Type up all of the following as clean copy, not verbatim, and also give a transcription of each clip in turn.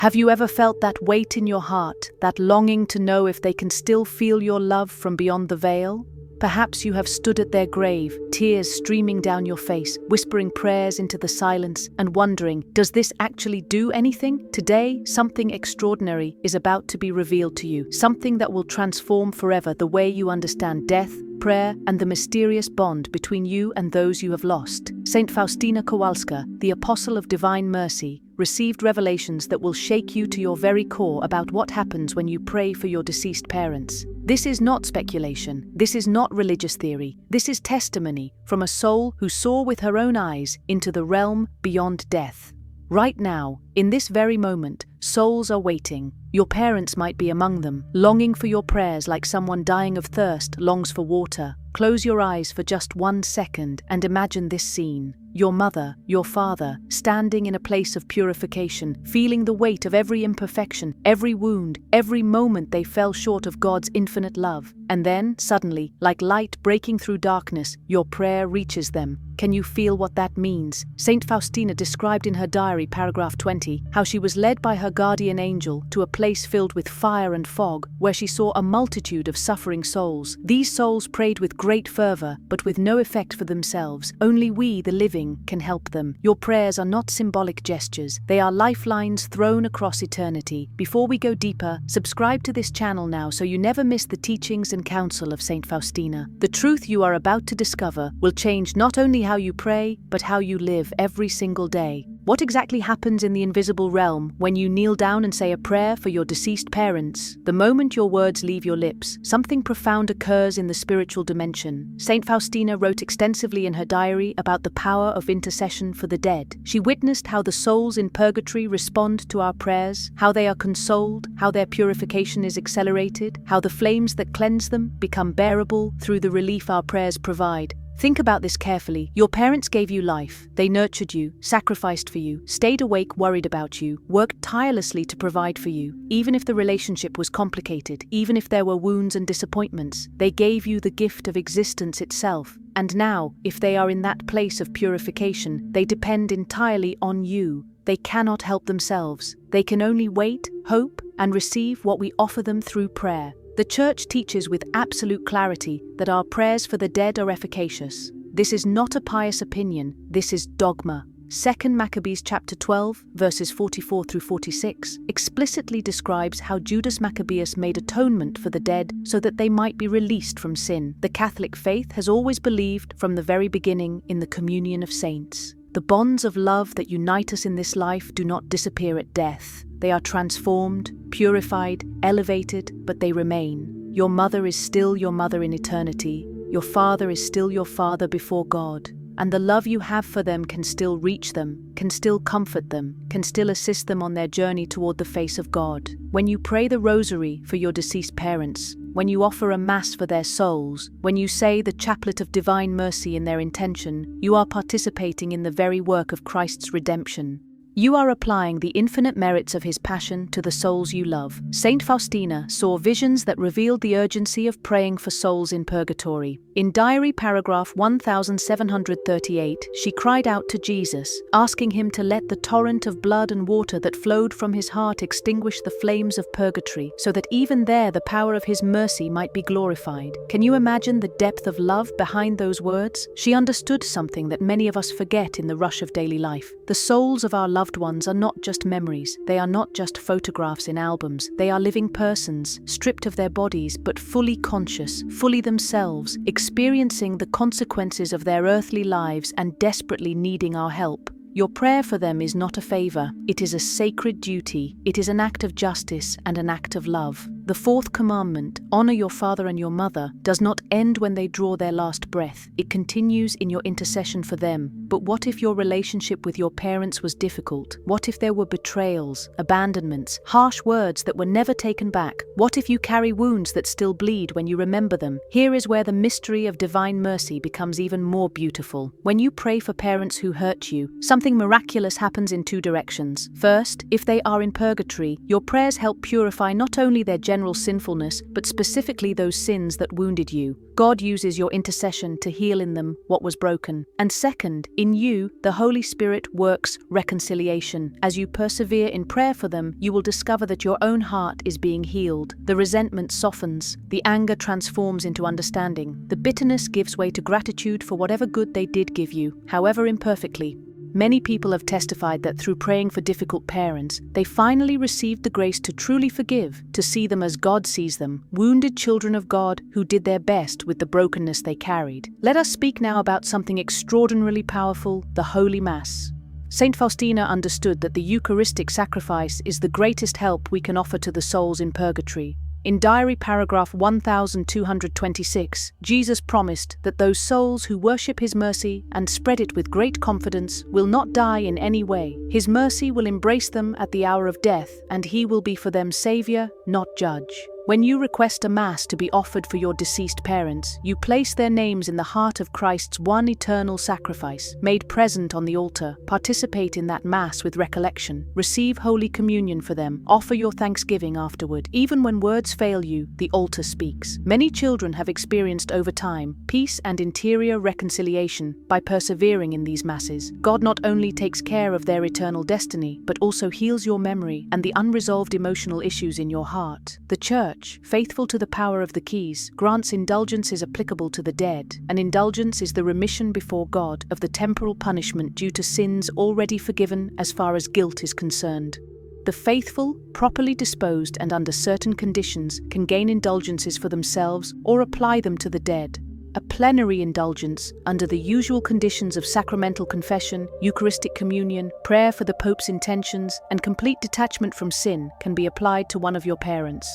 Have you ever felt that weight in your heart, that longing to know if they can still feel your love from beyond the veil? Perhaps you have stood at their grave, tears streaming down your face, whispering prayers into the silence and wondering, does this actually do anything? Today, something extraordinary is about to be revealed to you, something that will transform forever the way you understand death, prayer, and the mysterious bond between you and those you have lost. Saint Faustina Kowalska, the Apostle of Divine Mercy, received revelations that will shake you to your very core about what happens when you pray for your deceased parents. This is not speculation. This is not religious theory. This is testimony from a soul who saw with her own eyes into the realm beyond death. Right now, in this very moment, souls are waiting. Your parents might be among them, longing for your prayers like someone dying of thirst longs for water. Close your eyes for just 1 second and imagine this scene. Your mother, your father, standing in a place of purification, feeling the weight of every imperfection, every wound, every moment they fell short of God's infinite love. And then, suddenly, like light breaking through darkness, your prayer reaches them. Can you feel what that means? Saint Faustina described in her diary, paragraph 20, how she was led by her guardian angel to a place filled with fire and fog, where she saw a multitude of suffering souls. These souls prayed with great fervor, but with no effect for themselves. Only we, the living, can help them. Your prayers are not symbolic gestures. They are lifelines thrown across eternity. Before we go deeper, subscribe to this channel now so you never miss the teachings and counsel of Saint Faustina. The truth you are about to discover will change not only how you pray, but how you live every single day. What exactly happens in the invisible realm when you kneel down and say a prayer for your deceased parents? The moment your words leave your lips, something profound occurs in the spiritual dimension. Saint Faustina wrote extensively in her diary about the power of intercession for the dead. She witnessed how the souls in purgatory respond to our prayers, how they are consoled, how their purification is accelerated, how the flames that cleanse them become bearable through the relief our prayers provide. Think about this carefully. Your parents gave you life. They nurtured you, sacrificed for you, stayed awake worried about you, worked tirelessly to provide for you. Even if the relationship was complicated, even if there were wounds and disappointments, they gave you the gift of existence itself. And now, if they are in that place of purification, they depend entirely on you. They cannot help themselves. They can only wait, hope, and receive what we offer them through prayer. The Church teaches with absolute clarity that our prayers for the dead are efficacious. This is not a pious opinion, this is dogma. 2 Maccabees chapter 12, verses 44 through 46, explicitly describes how Judas Maccabeus made atonement for the dead so that they might be released from sin. The Catholic faith has always believed from the very beginning in the communion of saints. The bonds of love that unite us in this life do not disappear at death. They are transformed, purified, elevated, but they remain. Your mother is still your mother in eternity. Your father is still your father before God. And the love you have for them can still reach them, can still comfort them, can still assist them on their journey toward the face of God. When you pray the rosary for your deceased parents, when you offer a mass for their souls, when you say the chaplet of divine mercy in their intention, you are participating in the very work of Christ's redemption. You are applying the infinite merits of his passion to the souls you love. Saint Faustina saw visions that revealed the urgency of praying for souls in purgatory. In diary paragraph 1738, she cried out to Jesus, asking him to let the torrent of blood and water that flowed from his heart extinguish the flames of purgatory, so that even there the power of his mercy might be glorified. Can you imagine the depth of love behind those words? She understood something that many of us forget in the rush of daily life. The souls of our loved ones are not just memories. They are not just photographs in albums. They are living persons, stripped of their bodies, but fully conscious, fully themselves, experiencing the consequences of their earthly lives and desperately needing our help. Your prayer for them is not a favor. It is a sacred duty. It is an act of justice and an act of love. The fourth commandment, honor your father and your mother, does not end when they draw their last breath. It continues in your intercession for them. But what if your relationship with your parents was difficult? What if there were betrayals, abandonments, harsh words that were never taken back? What if you carry wounds that still bleed when you remember them? Here is where the mystery of divine mercy becomes even more beautiful. When you pray for parents who hurt you, something miraculous happens in two directions. First, if they are in purgatory, your prayers help purify not only their general sinfulness, but specifically those sins that wounded you. God uses your intercession to heal in them what was broken. And second, in you, the Holy Spirit works reconciliation. As you persevere in prayer for them, you will discover that your own heart is being healed. The resentment softens, the anger transforms into understanding, the bitterness gives way to gratitude for whatever good they did give you, however imperfectly. Many people have testified that through praying for difficult parents, they finally received the grace to truly forgive, to see them as God sees them, wounded children of God who did their best with the brokenness they carried. Let us speak now about something extraordinarily powerful, the Holy Mass. Saint Faustina understood that the Eucharistic sacrifice is the greatest help we can offer to the souls in purgatory. In diary paragraph 1226, Jesus promised that those souls who worship His mercy and spread it with great confidence will not die in any way. His mercy will embrace them at the hour of death, and He will be for them Savior, not judge. When you request a Mass to be offered for your deceased parents, you place their names in the heart of Christ's one eternal sacrifice, made present on the altar. Participate in that Mass with recollection. Receive Holy Communion for them. Offer your thanksgiving afterward. Even when words fail you, the altar speaks. Many children have experienced over time peace and interior reconciliation by persevering in these Masses. God not only takes care of their eternal destiny, but also heals your memory and the unresolved emotional issues in your heart. The Church, faithful to the power of the keys, grants indulgences applicable to the dead. An indulgence is the remission before God of the temporal punishment due to sins already forgiven as far as guilt is concerned. The faithful, properly disposed and under certain conditions, can gain indulgences for themselves or apply them to the dead. A plenary indulgence, under the usual conditions of sacramental confession, Eucharistic communion, prayer for the Pope's intentions, and complete detachment from sin, can be applied to one of your parents.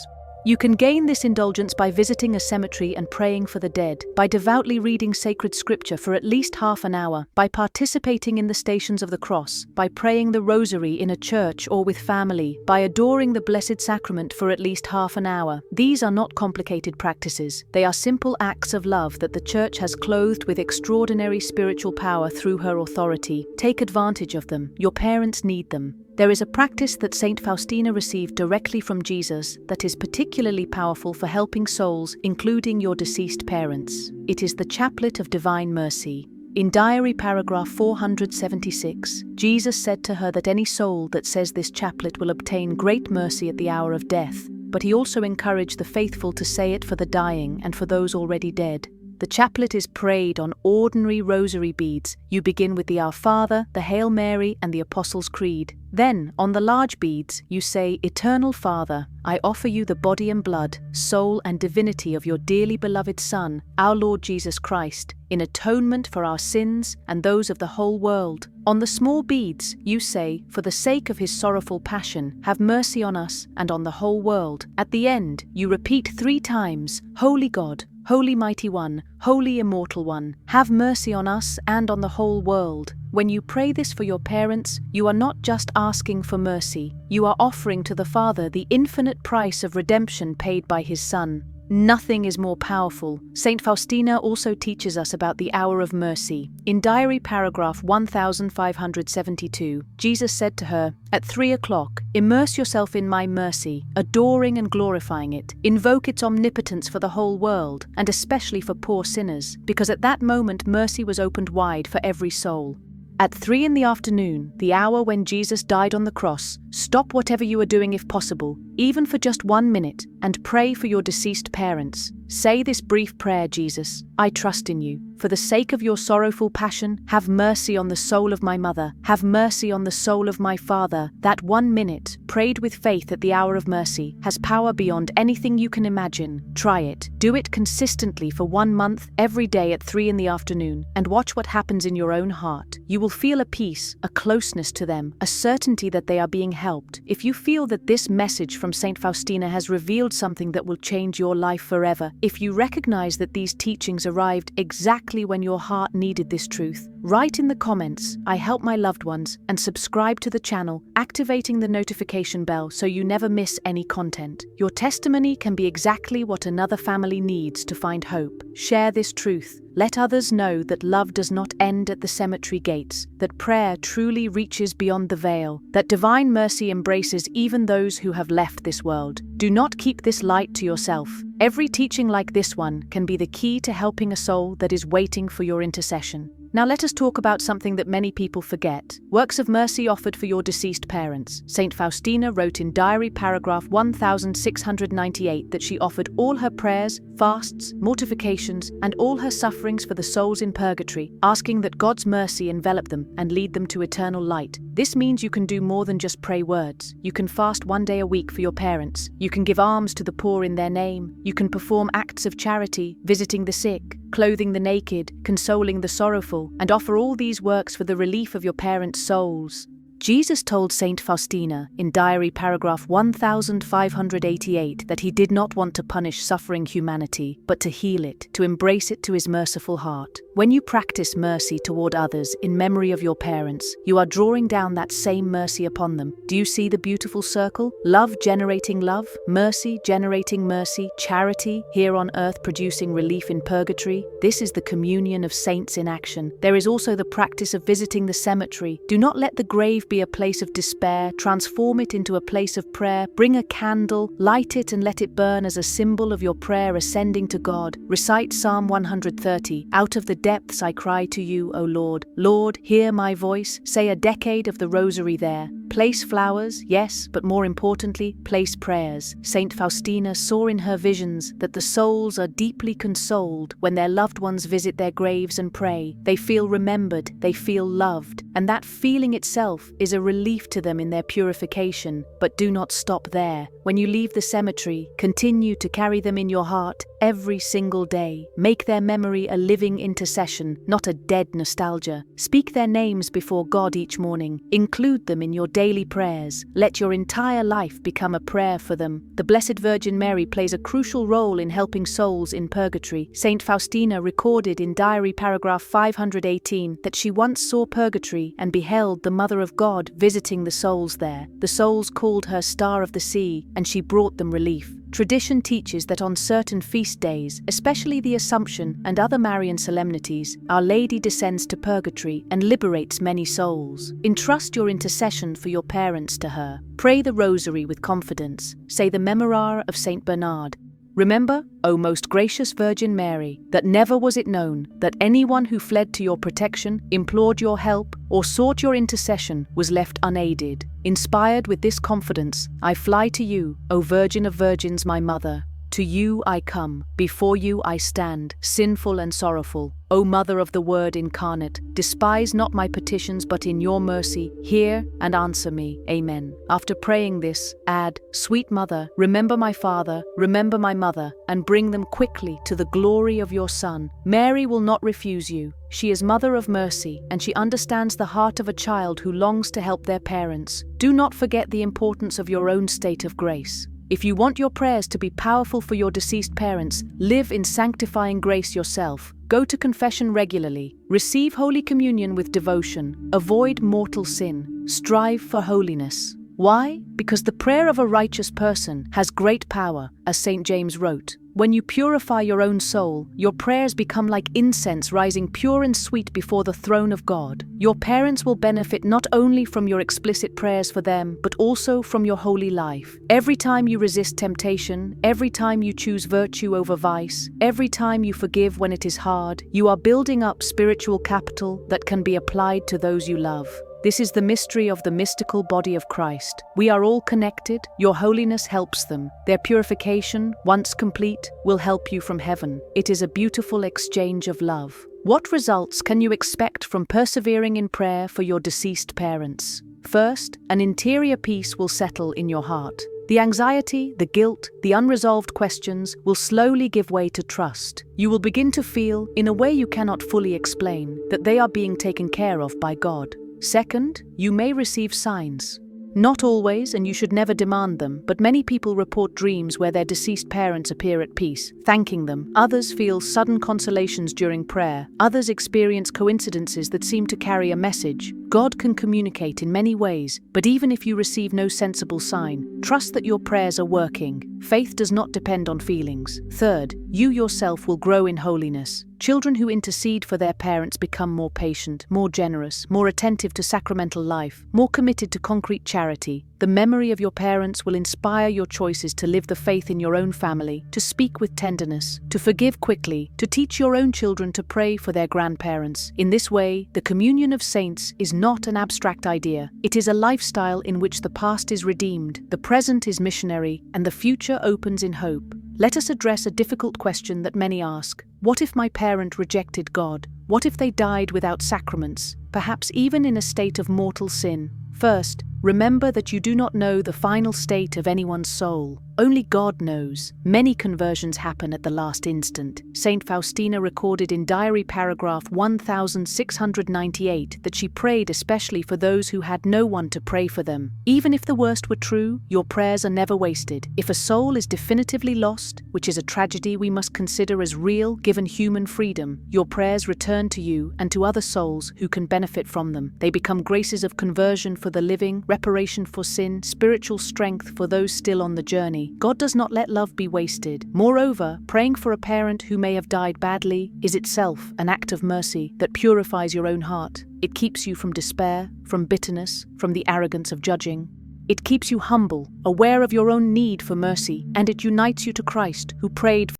You can gain this indulgence by visiting a cemetery and praying for the dead, by devoutly reading sacred scripture for at least half an hour, by participating in the Stations of the Cross, by praying the Rosary in a church or with family, by adoring the Blessed Sacrament for at least half an hour. These are not complicated practices. They are simple acts of love that the Church has clothed with extraordinary spiritual power through her authority. Take advantage of them. Your parents need them. There is a practice that Saint Faustina received directly from Jesus that is particularly powerful for helping souls, including your deceased parents. It is the Chaplet of Divine Mercy. In diary paragraph 476, Jesus said to her that any soul that says this chaplet will obtain great mercy at the hour of death, but He also encouraged the faithful to say it for the dying and for those already dead. The chaplet is prayed on ordinary rosary beads. You begin with the Our Father, the Hail Mary, and the Apostles' Creed. Then, on the large beads, you say, Eternal Father, I offer you the body and blood, soul and divinity of your dearly beloved Son, our Lord Jesus Christ, in atonement for our sins and those of the whole world. On the small beads, you say, For the sake of His sorrowful passion, have mercy on us and on the whole world. At the end, you repeat 3 times, Holy God, Holy Mighty One, Holy Immortal One, have mercy on us and on the whole world. When you pray this for your parents, you are not just asking for mercy. You are offering to the Father the infinite price of redemption paid by His Son. Nothing is more powerful. Saint Faustina also teaches us about the hour of mercy. In diary paragraph 1572, Jesus said to her, At 3 o'clock, immerse yourself in my mercy, adoring and glorifying it. Invoke its omnipotence for the whole world, and especially for poor sinners, because at that moment mercy was opened wide for every soul. At 3 in the afternoon, the hour when Jesus died on the cross, stop whatever you are doing if possible, even for just 1 minute, and pray for your deceased parents. Say this brief prayer, Jesus, I trust in you. For the sake of your sorrowful passion, have mercy on the soul of my mother, have mercy on the soul of my father. That 1 minute, prayed with faith at the hour of mercy, has power beyond anything you can imagine. Try it. Do it consistently for 1 month, every day at 3 in the afternoon, and watch what happens in your own heart. You will feel a peace, a closeness to them, a certainty that they are being helped. If you feel that this message from Saint Faustina has revealed something that will change your life forever, if you recognize that these teachings arrived exactly when your heart needed this truth, Write in the comments, "I help my loved ones," and subscribe to the channel, activating the notification bell so you never miss any content. Your testimony can be exactly what another family needs to find hope. Share this truth. Let others know that love does not end at the cemetery gates, that prayer truly reaches beyond the veil, that divine mercy embraces even those who have left this world. Do not keep this light to yourself. Every teaching like this one can be the key to helping a soul that is waiting for your intercession. Now let us talk about something that many people forget. Works of mercy offered for your deceased parents. Saint Faustina wrote in diary paragraph 1698 that she offered all her prayers, fasts, mortifications, and all her sufferings for the souls in purgatory, asking that God's mercy envelop them and lead them to eternal light. This means you can do more than just pray words. You can fast 1 day a week for your parents. You can give alms to the poor in their name. You can perform acts of charity, visiting the sick, clothing the naked, consoling the sorrowful, and offer all these works for the relief of your parents' souls. Jesus told Saint Faustina in diary paragraph 1588 that he did not want to punish suffering humanity, but to heal it, to embrace it to his merciful heart. When you practice mercy toward others in memory of your parents, you are drawing down that same mercy upon them. Do you see the beautiful circle? Love generating love, mercy generating mercy, charity here on earth producing relief in purgatory. This is the communion of saints in action. There is also the practice of visiting the cemetery. Do not let the grave be a place of despair. Transform it into a place of prayer. Bring a candle, light it and let it burn as a symbol of your prayer ascending to God. Recite Psalm 130. Out of the depths I cry to you, O Lord. Lord, hear my voice. Say a decade of the rosary there. Place flowers, yes, but more importantly, place prayers. Saint Faustina saw in her visions that the souls are deeply consoled when their loved ones visit their graves and pray. They feel remembered, they feel loved, and that feeling itself is a relief to them in their purification. But do not stop there. When you leave the cemetery, continue to carry them in your heart every single day. Make their memory a living intercession, not a dead nostalgia. Speak their names before God each morning. Include them in your daily prayers. Let your entire life become a prayer for them. The Blessed Virgin Mary plays a crucial role in helping souls in purgatory. Saint Faustina recorded in diary paragraph 518 that she once saw purgatory and beheld the Mother of God visiting the souls there. The souls called her Star of the Sea, and she brought them relief. Tradition teaches that on certain feast days, especially the Assumption and other Marian solemnities, Our Lady descends to purgatory and liberates many souls. Entrust your intercession for your parents to her. Pray the Rosary with confidence. Say the Memorare of Saint Bernard. Remember, O most gracious Virgin Mary, that never was it known that anyone who fled to your protection, implored your help, or sought your intercession was left unaided. Inspired with this confidence, I fly to you, O Virgin of Virgins, my Mother. To you I come, before you I stand, sinful and sorrowful. O Mother of the Word incarnate, despise not my petitions, but in your mercy, hear and answer me. Amen. After praying this, add, Sweet Mother, remember my father, remember my mother, and bring them quickly to the glory of your Son. Mary will not refuse you. She is Mother of Mercy, and she understands the heart of a child who longs to help their parents. Do not forget the importance of your own state of grace. If you want your prayers to be powerful for your deceased parents, live in sanctifying grace yourself. Go to confession regularly. Receive Holy Communion with devotion. Avoid mortal sin. Strive for holiness. Why? Because the prayer of a righteous person has great power, as St. James wrote. When you purify your own soul, your prayers become like incense rising pure and sweet before the throne of God. Your parents will benefit not only from your explicit prayers for them, but also from your holy life. Every time you resist temptation, every time you choose virtue over vice, every time you forgive when it is hard, you are building up spiritual capital that can be applied to those you love. This is the mystery of the mystical body of Christ. We are all connected. Your holiness helps them. Their purification, once complete, will help you from heaven. It is a beautiful exchange of love. What results can you expect from persevering in prayer for your deceased parents? First, an interior peace will settle in your heart. The anxiety, the guilt, the unresolved questions will slowly give way to trust. You will begin to feel, in a way you cannot fully explain, that they are being taken care of by God. Second, you may receive signs. Not always, and you should never demand them, but many people report dreams where their deceased parents appear at peace, thanking them. Others feel sudden consolations during prayer. Others experience coincidences that seem to carry a message. God can communicate in many ways, but even if you receive no sensible sign, trust that your prayers are working. Faith does not depend on feelings. Third, you yourself will grow in holiness. Children who intercede for their parents become more patient, more generous, more attentive to sacramental life, more committed to concrete charity. The memory of your parents will inspire your choices to live the faith in your own family, to speak with tenderness, to forgive quickly, to teach your own children to pray for their grandparents. In this way, the communion of saints is not an abstract idea. It is a lifestyle in which the past is redeemed, the present is missionary, and the future opens in hope. Let us address a difficult question that many ask. What if my parent rejected God? What if they died without sacraments, perhaps even in a state of mortal sin? First, remember that you do not know the final state of anyone's soul. Only God knows. Many conversions happen at the last instant. Saint Faustina recorded in diary paragraph 1698 that she prayed especially for those who had no one to pray for them. Even if the worst were true, your prayers are never wasted. If a soul is definitively lost, which is a tragedy we must consider as real given human freedom, your prayers return to you and to other souls who can benefit from them. They become graces of conversion for the living, reparation for sin, spiritual strength for those still on the journey. God does not let love be wasted. Moreover, praying for a parent who may have died badly is itself an act of mercy that purifies your own heart. It keeps you from despair, from bitterness, from the arrogance of judging. It keeps you humble, aware of your own need for mercy, and it unites you to Christ, who prayed